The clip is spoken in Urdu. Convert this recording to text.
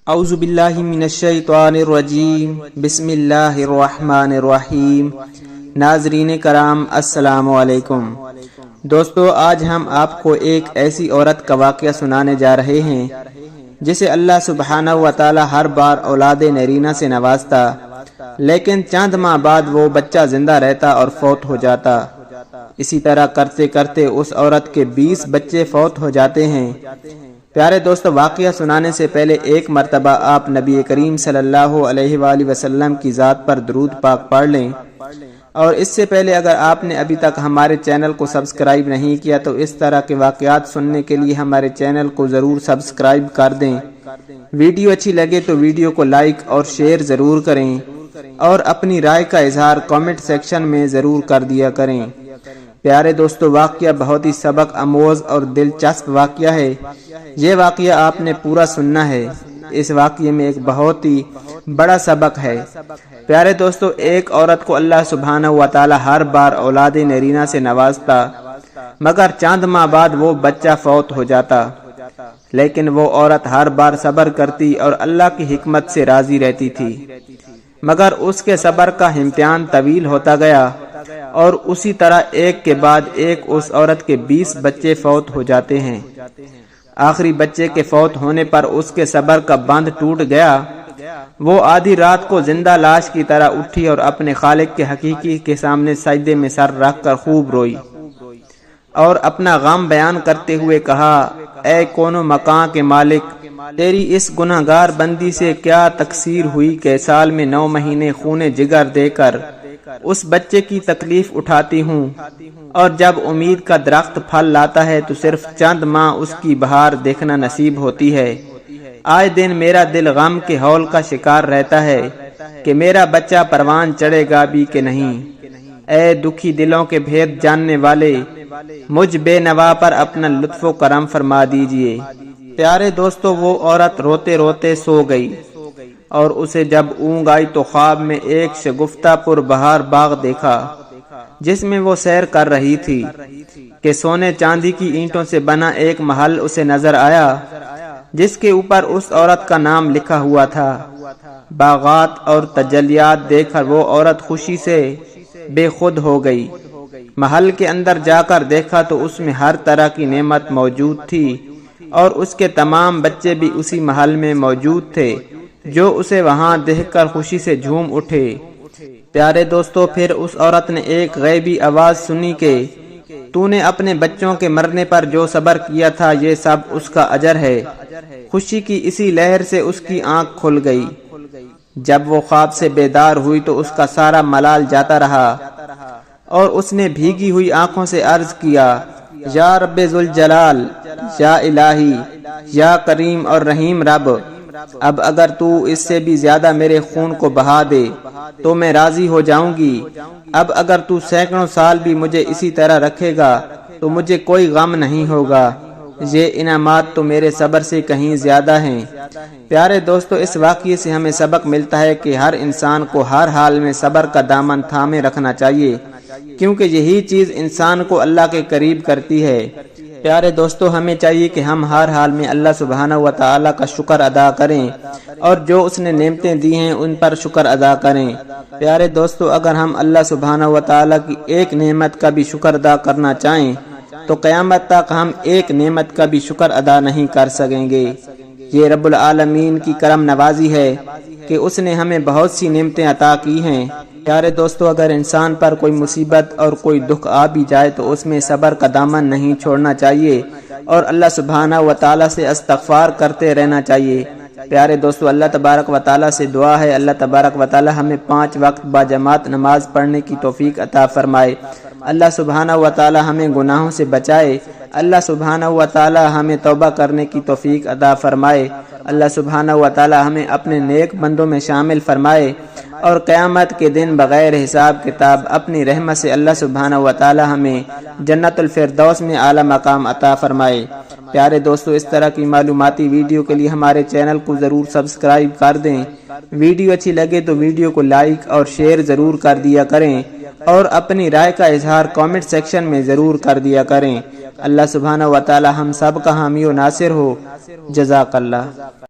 اعوذ باللہ من الشیطان الرجیم بسم اللہ الرحمن الرحیم۔ ناظرین کرام السلام علیکم۔ دوستو، آج ہم آپ کو ایک ایسی عورت کا واقعہ سنانے جا رہے ہیں جسے اللہ سبحانہ و تعالی ہر بار اولاد نرینہ سے نوازتا، لیکن چند ماہ بعد وہ بچہ زندہ رہتا اور فوت ہو جاتا۔ اسی طرح کرتے کرتے اس عورت کے 20 بچے فوت ہو جاتے ہیں۔ پیارے دوستو، واقعہ سنانے سے پہلے ایک مرتبہ آپ نبی کریم صلی اللہ علیہ وآلہ وسلم کی ذات پر درود پاک پڑھ لیں، اور اس سے پہلے اگر آپ نے ابھی تک ہمارے چینل کو سبسکرائب نہیں کیا تو اس طرح کے واقعات سننے کے لیے ہمارے چینل کو ضرور سبسکرائب کر دیں۔ ویڈیو اچھی لگے تو ویڈیو کو لائک اور شیئر ضرور کریں، اور اپنی رائے کا اظہار کامنٹ سیکشن میں ضرور کر دیا کریں۔ پیارے دوستو، واقعہ بہت ہی سبق آموز اور دلچسپ واقعہ ہے۔ یہ واقعہ آپ نے پورا سننا ہے۔ اس واقعے میں ایک بہت ہی بڑا سبق ہے۔ پیارے دوستو، ایک عورت کو اللہ سبحانہ و تعالی ہر بار اولاد نرینہ سے نوازتا، مگر چند ماہ بعد وہ بچہ فوت ہو جاتا، لیکن وہ عورت ہر بار صبر کرتی اور اللہ کی حکمت سے راضی رہتی تھی، مگر اس کے صبر کا امتحان طویل ہوتا گیا، اور اسی طرح ایک کے بعد ایک اس عورت کے 20 بچے فوت ہو جاتے ہیں۔ آخری بچے کے فوت ہونے پر اس کے صبر کا بند ٹوٹ گیا۔ وہ آدھی رات کو زندہ لاش کی طرح اٹھی اور اپنے خالق کے حقیقی کے سامنے سجدے میں سر رکھ کر خوب روئی، اور اپنا غم بیان کرتے ہوئے کہا، اے کون و مکان کے مالک، تیری اس گناہگار بندی سے کیا تقصیر ہوئی کہ سال میں 9 مہینے خون جگر دے کر اس بچے کی تکلیف اٹھاتی ہوں، اور جب امید کا درخت پھل لاتا ہے تو صرف چند ماہ اس کی بہار دیکھنا نصیب ہوتی ہے۔ آئے دن میرا دل غم کے ہول کا شکار رہتا ہے کہ میرا بچہ پروان چڑھے گا بھی کہ نہیں۔ اے دکھی دلوں کے بھید جاننے والے، مجھ بے نوا پر اپنا لطف و کرم فرما دیجئے۔ پیارے دوستو، وہ عورت روتے روتے سو گئی، اور اسے جب اونگ آئی تو خواب میں ایک شگفتہ پر بہار باغ دیکھا، جس میں وہ سیر کر رہی تھی کہ سونے چاندی کی اینٹوں سے بنا ایک محل اسے نظر آیا، جس کے اوپر اس عورت کا نام لکھا ہوا تھا۔ باغات اور تجلیات دیکھ کر وہ عورت خوشی سے بے خود ہو گئی۔ محل کے اندر جا کر دیکھا تو اس میں ہر طرح کی نعمت موجود تھی، اور اس کے تمام بچے بھی اسی محل میں موجود تھے، جو اسے وہاں دیکھ کر خوشی سے جھوم اٹھے۔ پیارے دوستو، پھر اس عورت نے ایک غیبی آواز سنی کہ تو نے اپنے بچوں کے مرنے پر جو صبر کیا تھا یہ سب اس کا اجر ہے۔ خوشی کی اسی لہر سے اس کی آنکھ کھل گئی۔ جب وہ خواب سے بیدار ہوئی تو اس کا سارا ملال جاتا رہا، اور اس نے بھیگی ہوئی آنکھوں سے عرض کیا، یا رب ذوالجلال، یا الہی، یا کریم اور رحیم رب، اب اگر تو اس سے بھی زیادہ میرے خون کو بہا دے تو میں راضی ہو جاؤں گی۔ اب اگر تو سینکڑوں سال بھی مجھے اسی طرح رکھے گا تو مجھے کوئی غم نہیں ہوگا۔ یہ انعامات تو میرے صبر سے کہیں زیادہ ہیں۔ پیارے دوستو، اس واقعے سے ہمیں سبق ملتا ہے کہ ہر انسان کو ہر حال میں صبر کا دامن تھامے رکھنا چاہیے، کیونکہ یہی چیز انسان کو اللہ کے قریب کرتی ہے۔ پیارے دوستو، ہمیں چاہیے کہ ہم ہر حال میں اللہ سبحانہ و تعالی کا شکر ادا کریں، اور جو اس نے نعمتیں دی ہیں ان پر شکر ادا کریں۔ پیارے دوستو، اگر ہم اللہ سبحانہ و تعالی کی ایک نعمت کا بھی شکر ادا کرنا چاہیں تو قیامت تک ہم ایک نعمت کا بھی شکر ادا نہیں کر سکیں گے۔ یہ رب العالمین کی کرم نوازی ہے کہ اس نے ہمیں بہت سی نعمتیں عطا کی ہیں۔ پیارے دوستو، اگر انسان پر کوئی مصیبت اور کوئی دکھ آ بھی جائے تو اس میں صبر کا دامن نہیں چھوڑنا چاہیے، اور اللہ سبحانہ و تعالی سے استغفار کرتے رہنا چاہیے۔ پیارے دوستو، اللہ تبارک و تعالی سے دعا ہے، اللہ تبارک و تعالی ہمیں 5 وقت باجماعت نماز پڑھنے کی توفیق عطا فرمائے۔ اللہ سبحانہ و تعالی ہمیں گناہوں سے بچائے۔ اللہ سبحانہ و تعالی ہمیں توبہ کرنے کی توفیق عطا فرمائے۔ اللہ سبحانہ و تعالی ہمیں اپنے نیک بندوں میں شامل فرمائے، اور قیامت کے دن بغیر حساب کتاب اپنی رحمت سے اللہ سبحانہ و تعالی ہمیں جنت الفردوس میں اعلی مقام عطا فرمائے۔ پیارے دوستو، اس طرح کی معلوماتی ویڈیو کے لیے ہمارے چینل کو ضرور سبسکرائب کر دیں۔ ویڈیو اچھی لگے تو ویڈیو کو لائک اور شیئر ضرور کر دیا کریں، اور اپنی رائے کا اظہار کامنٹ سیکشن میں ضرور کر دیا کریں۔ اللہ سبحانہ و تعالی ہم سب کا حامی و ناصر ہو۔ جزاک اللہ۔